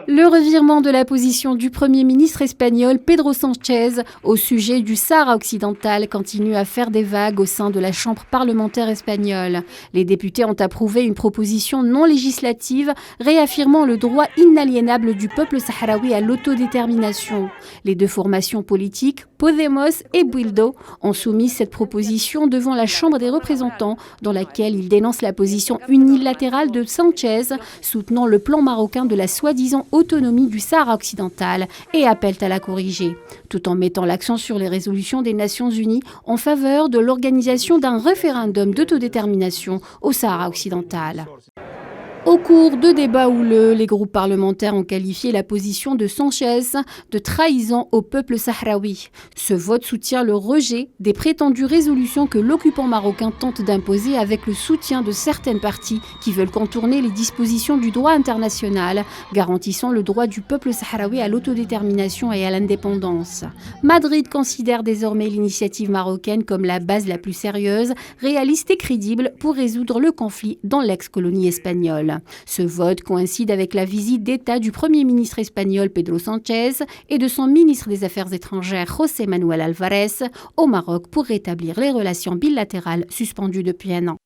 Le revirement de la position du Premier ministre espagnol Pedro Sánchez au sujet du Sahara occidental continue à faire des vagues au sein de la Chambre parlementaire espagnole. Les députés ont approuvé une proposition non législative réaffirmant le droit inaliénable du peuple sahraoui à l'autodétermination. Les deux formations politiques, Podemos et Bildu, ont soumis cette proposition devant la Chambre des représentants, dans laquelle ils dénoncent la position unilatérale de Sánchez, soutenant le plan marocain de la soi-disant autonomie du Sahara occidental et appellent à la corriger, tout en mettant l'accent sur les résolutions des Nations Unies en faveur de l'organisation d'un référendum d'autodétermination au Sahara occidental. Au cours de débats houleux, les groupes parlementaires ont qualifié la position de Sánchez de trahison au peuple sahraoui. Ce vote soutient le rejet des prétendues résolutions que l'occupant marocain tente d'imposer avec le soutien de certaines parties qui veulent contourner les dispositions du droit international garantissant le droit du peuple sahraoui à l'autodétermination et à l'indépendance. Madrid considère désormais l'initiative marocaine comme la base la plus sérieuse, réaliste et crédible pour résoudre le conflit dans l'ex-colonie espagnole. Ce vote coïncide avec la visite d'État du Premier ministre espagnol Pedro Sánchez et de son ministre des Affaires étrangères José Manuel Álvarez au Maroc pour rétablir les relations bilatérales suspendues depuis un an.